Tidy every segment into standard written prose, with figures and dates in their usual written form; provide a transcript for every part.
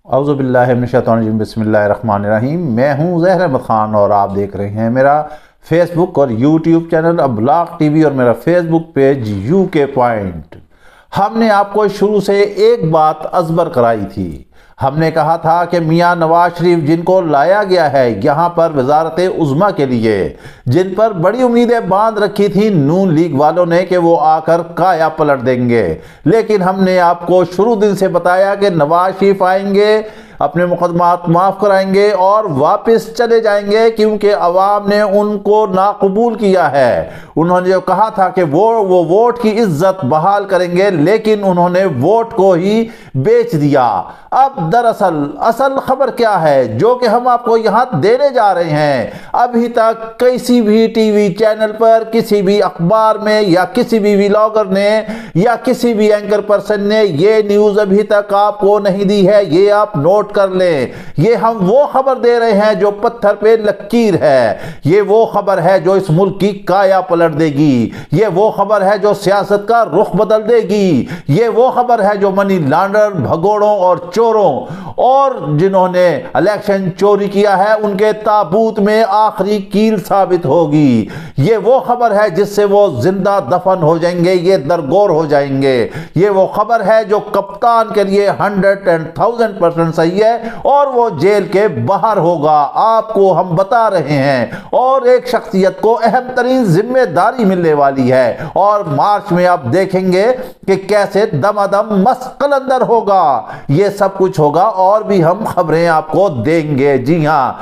اعوذ باللہ من الشیطان الرجیم، بسم اللہ الرحمن الرحیم۔ میں ہوں زہر احمد خان اور آپ دیکھ رہے ہیں میرا فیس بک اور یوٹیوب چینل ابلاغ ٹی وی اور میرا فیس بک پیج یو کے پوائنٹ۔ ہم نے آپ کو شروع سے ایک بات ازبر کرائی تھی۔ ہم نے کہا تھا کہ میاں نواز شریف جن کو لایا گیا ہے یہاں پر وزارت عظمیٰ کے لیے، جن پر بڑی امیدیں باندھ رکھی تھی نون لیگ والوں نے کہ وہ آ کر کایا پلٹ دیں گے، لیکن ہم نے آپ کو شروع دن سے بتایا کہ نواز شریف آئیں گے، اپنے مقدمات معاف کرائیں گے اور واپس چلے جائیں گے، کیونکہ عوام نے ان کو ناقبول کیا ہے۔ انہوں نے جو کہا تھا کہ وہ ووٹ کی عزت بحال کریں گے، لیکن انہوں نے ووٹ کو ہی بیچ دیا۔ اب دراصل اصل خبر کیا ہے جو کہ ہم آپ کو یہاں دینے جا رہے ہیں؟ ابھی تک کسی بھی ٹی وی چینل پر، کسی بھی اخبار میں یا کسی بھی ولاگر نے یا کسی بھی اینکر پرسن نے یہ نیوز ابھی تک آپ کو نہیں دی ہے۔ یہ آپ نوٹ کر لیں، یہ ہم وہ خبر دے رہے ہیں جو پتھر پہ لکیر ہے۔ یہ وہ خبر ہے جو اس ملک کی کایا پلٹ دے گی۔ یہ وہ خبر ہے جو سیاست کا رخ بدل دے گی۔ یہ وہ خبر ہے جو منی لانڈر، بھگوڑوں اور چوروں اور جنہوں نے الیکشن چوری کیا ہے ان کے تابوت میں آخری کیل ثابت ہوگی۔ یہ وہ خبر ہے جس سے وہ زندہ دفن ہو جائیں گے، یہ درگور ہو جائیں گے۔ یہ وہ خبر ہے جو کپتان کے لیے 100% صحیح ہے اور وہ جیل کے باہر ہوگا۔ آپ کو ہم بتا رہے ہیں، اور ایک شخصیت کو اہم ترین ذمہ داری ملنے والی ہے، اور مارچ میں آپ دیکھیں گے کہ کیسے دم مسقل اندر ہوگا۔ یہ سب کچھ ہوگا اور بھی ہم خبریں آپ کو دیں گے۔ جی ہاں،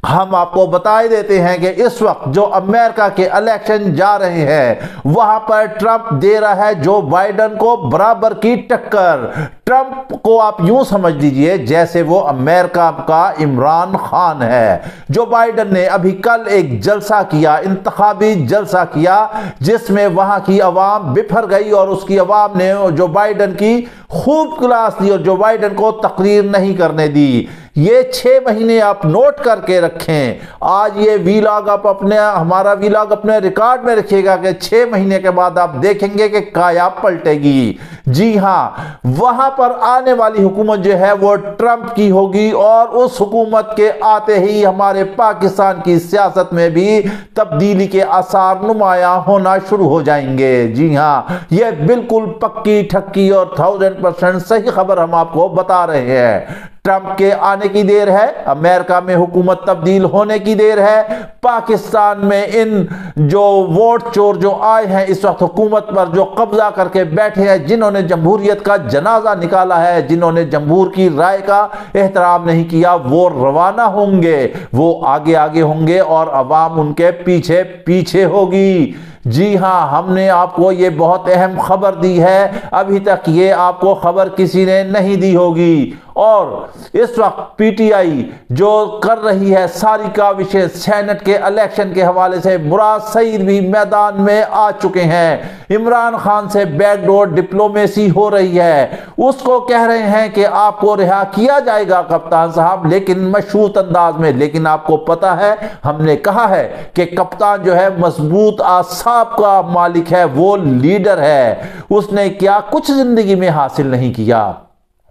ہم آپ کو بتائے دیتے ہیں کہ اس وقت جو امریکہ کے الیکشن جا رہے ہیں وہاں پر ٹرمپ دے رہا ہے جو بائیڈن کو برابر کی ٹکر۔ ٹرمپ کو آپ یوں سمجھ لیجئے جیسے وہ امریکہ کا عمران خان ہے۔ جو بائیڈن نے ابھی کل ایک جلسہ کیا، انتخابی جلسہ کیا، جس میں وہاں کی عوام بپھر گئی اور اس کی عوام نے جو بائیڈن کی خوب کلاس دی اور جو بائیڈن کو تقریر نہیں کرنے دی۔ یہ 6 مہینے آپ نوٹ کر کے رکھیں۔ آج یہ ویلاگ آپ ہمارا ویلاگ اپنے ریکارڈ میں رکھیے گا کہ 6 مہینے کے بعد آپ دیکھیں گے کہ کایا پلٹے گی۔ جی ہاں، وہاں پر آنے والی حکومت جو ہے وہ ٹرمپ کی ہوگی، اور اس حکومت کے آتے ہی ہمارے پاکستان کی سیاست میں بھی تبدیلی کے آثار نمایاں ہونا شروع ہو جائیں گے۔ جی ہاں، یہ بالکل پکی ٹھکی اور 1000% صحیح خبر ہم آپ کو بتا رہے ہیں۔ ٹرمپ کے آنے کی دیر ہے، امریکہ میں حکومت تبدیل ہونے کی دیر ہے۔ پاکستان میں ان جو ووٹ چور جو آئے ہیں اس وقت حکومت پر، جو قبضہ کر کے بیٹھے ہیں، جنہوں نے جمہوریت کا جنازہ نکالا ہے، جنہوں نے جمہور کی رائے کا احترام نہیں کیا، وہ روانہ ہوں گے، وہ آگے آگے ہوں گے اور عوام ان کے پیچھے پیچھے ہوگی۔ جی ہاں، ہم نے آپ کو یہ بہت اہم خبر دی ہے، ابھی تک یہ آپ کو خبر کسی نے نہیں دی ہوگی۔ اور اس وقت پی ٹی آئی جو کر رہی ہے ساری کاوشیں سینٹ کے الیکشن کے حوالے سے، مراد سعید بھی میدان میں آ چکے ہیں۔ عمران خان سے بیک ڈور ڈپلومیسی ہو رہی ہے، اس کو کہہ رہے ہیں کہ آپ کو رہا کیا جائے گا کپتان صاحب، لیکن مشروط انداز میں۔ لیکن آپ کو پتا ہے ہم نے کہا ہے کہ کپتان جو ہے مضبوط اعصاب کا مالک ہے، وہ لیڈر ہے۔ اس نے کیا کچھ زندگی میں حاصل نہیں کیا،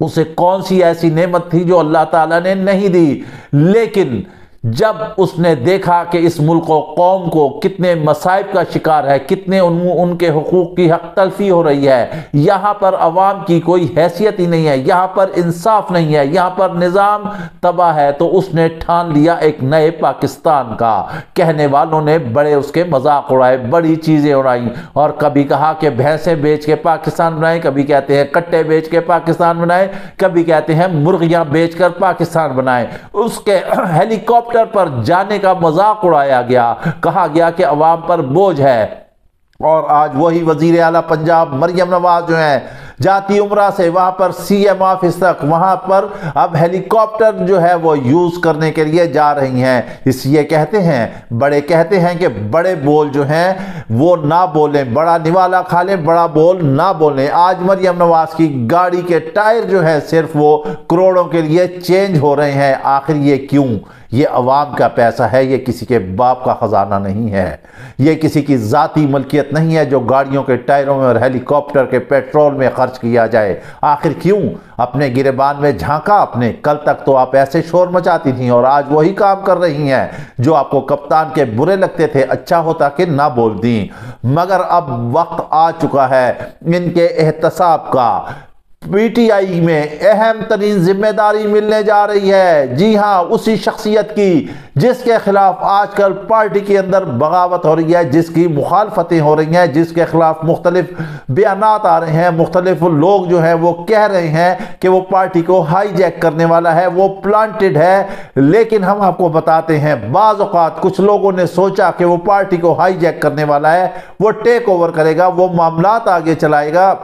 اسے کون سی ایسی نعمت تھی جو اللہ تعالیٰ نے نہیں دی، لیکن جب اس نے دیکھا کہ اس ملک و قوم کو کتنے مصائب کا شکار ہے، کتنے ان کے حقوق کی حق تلفی ہو رہی ہے، یہاں پر عوام کی کوئی حیثیت ہی نہیں ہے، یہاں پر انصاف نہیں ہے، یہاں پر نظام تباہ ہے، تو اس نے ٹھان لیا ایک نئے پاکستان کا۔ کہنے والوں نے بڑے اس کے مذاق اڑائے، بڑی چیزیں اڑائیں، اور کبھی کہا کہ بھینسیں بیچ کے پاکستان بنائیں، کبھی کہتے ہیں کٹے بیچ کے پاکستان بنائیں، کبھی کہتے ہیں مرغیاں بیچ کر پاکستان بنائیں۔ اس کے ہیلی کاپٹر پر جانے کا مذاق اڑایا گیا، کہا گیا کہ عوام پر بوجھ ہے۔ اور آج وہی وزیر اعلیٰ پنجاب مریم نواز جو ہیں جاتی عمرہ سے وہاں پر سی ایم آفس تک، وہاں پر اب ہیلی کاپٹر جو ہے وہ یوز کرنے کے لیے جا رہی ہیں۔ اس لیے کہتے ہیں، بڑے کہتے ہیں کہ بڑے بول جو ہیں وہ نہ بولیں، بڑا نوالا کھا لیں، بڑا بول نہ بولیں۔ آج مریم نواز کی گاڑی کے ٹائر جو ہے صرف وہ کروڑوں کے لیے چینج ہو رہے ہیں۔ آخر یہ کیوں؟ یہ عوام کا پیسہ ہے، یہ کسی کے باپ کا خزانہ نہیں ہے، یہ کسی کی ذاتی ملکیت نہیں ہے جو گاڑیوں کے ٹائروں میں اور ہیلی کاپٹر کے پیٹرول میں خرچ کیا جائے۔ آخر کیوں اپنے گریبان میں جھانکا اپنے؟ کل تک تو آپ ایسے شور مچاتی تھیں اور آج وہی کام کر رہی ہیں جو آپ کو کپتان کے برے لگتے تھے۔ اچھا ہوتا کہ نہ بول دیں، مگر اب وقت آ چکا ہے ان کے احتساب کا۔ پی ٹی آئی میں اہم ترین ذمہ داری ملنے جا رہی ہے، جی ہاں، اسی شخصیت کی جس کے خلاف آج کل پارٹی کے اندر بغاوت ہو رہی ہے، جس کی مخالفتیں ہو رہی ہیں، جس کے خلاف مختلف بیانات آ رہے ہیں، مختلف لوگ جو ہیں وہ کہہ رہے ہیں کہ وہ پارٹی کو ہائی جیک کرنے والا ہے، وہ پلانٹڈ ہے۔ لیکن ہم آپ کو بتاتے ہیں بعض اوقات کچھ لوگوں نے سوچا کہ وہ پارٹی کو ہائی جیک کرنے والا ہے، وہ ٹیک اوور کرے گا، وہ معاملات آگے چلائے گا،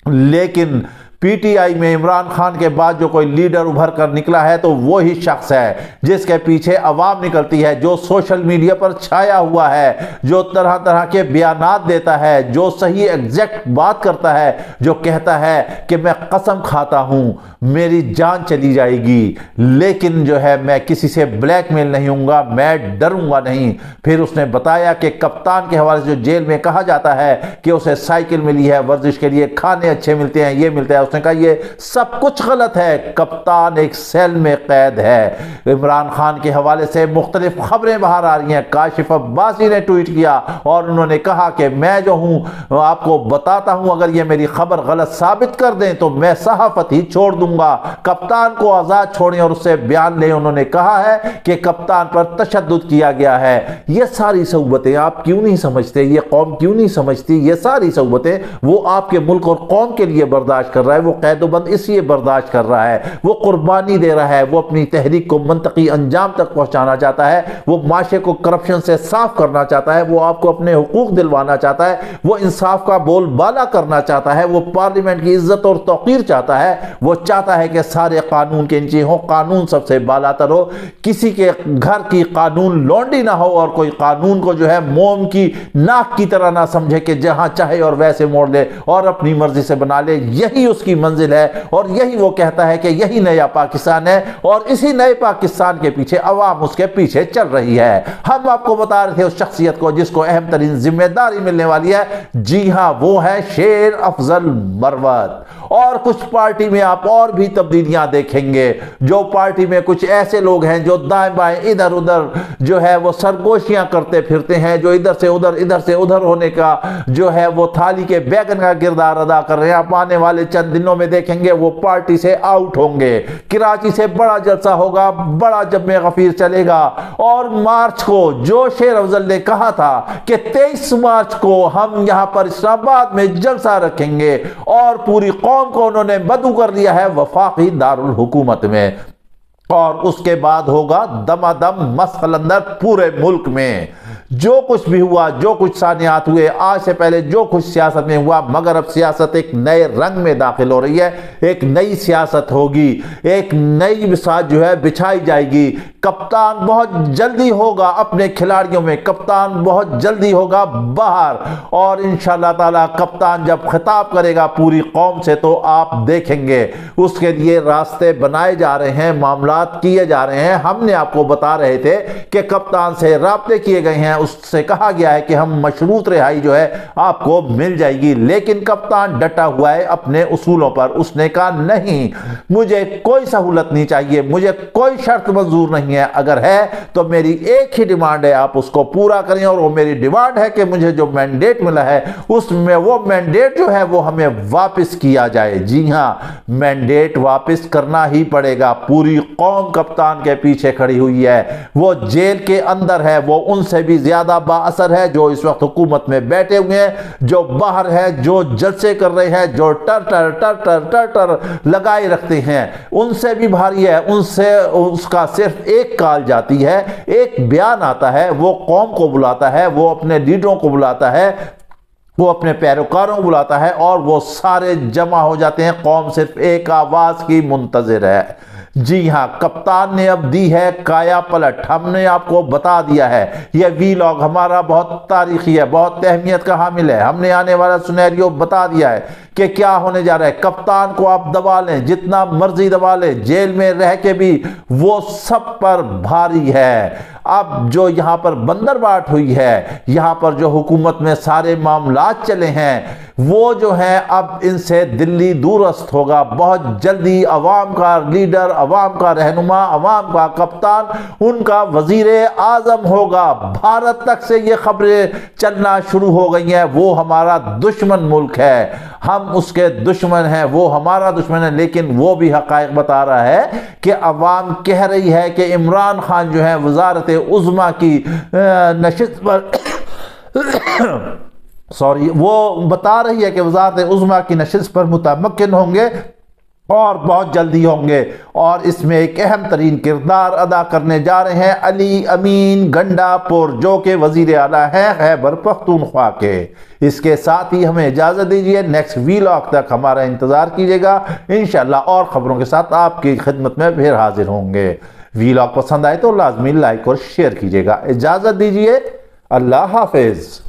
لیکن پی ٹی آئی میں عمران خان کے بعد جو کوئی لیڈر ابھر کر نکلا ہے تو وہی شخص ہے جس کے پیچھے عوام نکلتی ہے، جو سوشل میڈیا پر چھایا ہوا ہے، جو طرح طرح کے بیانات دیتا ہے، جو صحیح ایگزیکٹ بات کرتا ہے، جو کہتا ہے کہ میں قسم کھاتا ہوں میری جان چلی جائے گی لیکن جو ہے میں کسی سے بلیک میل نہیں ہوں گا، میں ڈروں گا نہیں۔ پھر اس نے بتایا کہ کپتان کے حوالے سے جو جیل میں کہا جاتا ہے کہ اسے سائیکل ملی ہے ورزش کے لیے، کھانے اچھے ملتے ہیں، یہ ملتا ہے، اس نے کہا یہ سب کچھ غلط ہے، کپتان ایک سیل میں قید ہے۔ عمران خان کے حوالے سے مختلف خبریں باہر آ رہی ہیں۔ کاشف عباسی نے ٹویٹ کیا اور انہوں نے کہا کہ میں جو ہوں آپ کو بتاتا ہوں، اگر یہ میری خبر غلط ثابت کر دیں تو میں صحافت ہی چھوڑ دوں گا، کپتان کو آزاد چھوڑیں اور اس سے بیان لیں۔ انہوں نے کہا ہے کہ کپتان پر تشدد کیا گیا ہے۔ یہ ساری صحبتیں آپ کیوں نہیں سمجھتے، یہ قوم کیوں نہیں سمجھتی؟ یہ ساری صحبتیں وہ آپ کے ملک اور قوم کے لیے برداشت کر رہا ہے، وہ قید و بند اس لیے برداشت کر رہا ہے، وہ قربانی دے رہا ہے، وہ اپنی تحریک کو منطقی انجام تک پہنچانا چاہتا ہے، وہ معاشرے کو کرپشن سے صاف کرنا چاہتا ہے، وہ آپ کو اپنے حقوق دلوانا چاہتا ہے، وہ انصاف کا بول بالا کرنا چاہتا ہے، وہ پارلیمنٹ کی عزت اور توقیر چاہتا ہے، وہ چاہتا ہے کہ سارے قانون کے نیچے ہو، قانون سب سے بالا تر ہو، کسی کے گھر کی قانون لونڈی نہ ہو اور کوئی قانون کو جو ہے موم کی ناک کی طرح نہ سمجھے کہ جہاں چاہے اور ویسے موڑ لے اور اپنی مرضی سے بنا لے۔ یہی اس کی منزل ہے اور یہی وہ کہتا ہے کہ یہی نیا پاکستان ہے اور اسی نئے پاکستان کے پیچھے عوام اس کے پیچھے چل رہی ہے۔ ہم آپ کو بتا رہے تھے اس شخصیت کو جس کو اہم ترین ذمہ داری ملنے والی ہے، جی ہاں، وہ ہے شیر افضل مروت۔ اور کچھ پارٹی میں آپ اور بھی تبدیلیاں دیکھیں گے، جو پارٹی میں کچھ ایسے لوگ ہیں جو دائیں بائیں ادھر ادھر جو ہے وہ سرگوشیاں کرتے پھرتے ہیں، جو ادھر سے ادھر ہونے کا جو ہے وہ تھالی کے بیگن کا کردار ادا کر رہے ہیں۔ آپ آنے والے چند دنوں میں دیکھیں گے وہ پارٹی سے آؤٹ ہوں گے۔ کراچی سے بڑا جلسہ ہوگا، بڑا جمع غفیر چلے گا، اور مارچ کو جو شیر افضل نے کہا تھا کہ 23 مارچ کو ہم یہاں پر اسلام آباد میں جلسہ رکھیں گے، اور پوری قوم کو انہوں نے مدعو کر دیا ہے وفاقی دارالحکومت میں، اور اس کے بعد ہوگا دمادم مسخ اندر پورے ملک میں۔ جو کچھ بھی ہوا، جو کچھ ثانیات ہوئے، آج سے پہلے جو کچھ سیاست میں ہوا، مگر اب سیاست ایک نئے رنگ میں داخل ہو رہی ہے، ایک نئی سیاست ہوگی، ایک نئی بساط جو ہے بچھائی جائے گی۔ کپتان بہت جلدی ہوگا اپنے کھلاڑیوں میں، کپتان بہت جلدی ہوگا باہر، اور انشاءاللہ تعالی کپتان جب خطاب کرے گا پوری قوم سے تو آپ دیکھیں گے اس کے لیے راستے بنائے جا رہے ہیں، معاملات کیے جا رہے ہیں۔ ہم نے آپ کو بتا رہے تھے کہ کپتان سے رابطے کیے گئے ہیں، اس سے کہا گیا ہے کہ ہم مشروط رہائی جو ہے آپ کو مل جائے گی، لیکن کپتان ڈٹا ہوا ہے اپنے اصولوں پر۔ اس نے کہا نہیں، مجھے کوئی سہولت نہیں چاہیے، مجھے کوئی شرط منظور نہیں ہے، اگر ہے تو میری ایک ہی ڈیمانڈ ہے، آپ اس کو پورا کریں، اور وہ میری ڈیمانڈ ہے کہ مجھے جو مینڈیٹ ملا ہے اس میں وہ مینڈیٹ جو ہے وہ ہمیں واپس کیا جائے۔ جی ہاں، مینڈیٹ واپس کرنا ہی پڑے گا۔ پوری قوم کپتان کے پیچھے کھڑی ہوئی ہے، وہ جیل کے اندر ہے، وہ ان سے بھی زیادہ با اثر ہے جو اس وقت حکومت میں بیٹھے ہوئے ہیں، جو باہر ہے، جو جلسے کر رہے ہیں، جو ٹر ٹر ٹر ٹر ٹر ٹر لگائے رکھتے ہیں، ان سے بھی بھاری ہے۔ ان سے اس کا صرف ایک کال جاتی ہے، ایک بیان آتا ہے، وہ قوم کو بلاتا ہے، وہ اپنے لیڈروں کو بلاتا ہے، وہ اپنے پیروکاروں کو بلاتا ہے اور وہ سارے جمع ہو جاتے ہیں، قوم صرف ایک آواز کی منتظر ہے۔ جی ہاں، کپتان نے اب دی ہے کایا پلٹ، ہم نے آپ کو بتا دیا ہے یہ ویلاگ ہمارا بہت تاریخی ہے، بہت اہمیت کا حامل ہے۔ ہم نے آنے والا سینیریو بتا دیا ہے کہ کیا ہونے جا رہا ہے۔ کپتان کو آپ دبا لیں، جتنا مرضی دبا لیں، جیل میں رہ کے بھی وہ سب پر بھاری ہے۔ اب جو یہاں پر بندر باٹ ہوئی ہے، یہاں پر جو حکومت میں سارے معاملات چلے ہیں، وہ جو ہیں اب ان سے دلی دورست ہوگا۔ بہت جلدی عوام کا لیڈر، عوام کا رہنما، عوام کا کپتان ان کا وزیر اعظم ہوگا۔ بھارت تک سے یہ خبریں چلنا شروع ہو گئی ہیں، وہ ہمارا دشمن ملک ہے، ہم اس کے دشمن ہیں، وہ ہمارا دشمن ہے، لیکن وہ بھی حقائق بتا رہا ہے کہ عوام کہہ رہی ہے کہ عمران خان جو ہے وزارت عظمیٰ کی نشست پر وہ بتا رہی ہے کہ وزارت عظمیٰ کی نشست پر متمکن ہوں گے اور بہت جلدی ہوں گے، اور اس میں ایک اہم ترین کردار ادا کرنے جا رہے ہیں علی امین گنڈا پور، جو کہ وزیر اعلیٰ ہیں خیبر پختونخوا کے۔ اس کے ساتھ ہی ہمیں اجازت دیجیے، نیکسٹ ویلاگ تک ہمارا انتظار کیجیے گا، انشاءاللہ اور خبروں کے ساتھ آپ کی خدمت میں پھر حاضر ہوں گے۔ ویلاگ پسند آئے تو لازمی لائک اور شیئر کیجیے گا۔ اجازت دیجیے، اللہ حافظ۔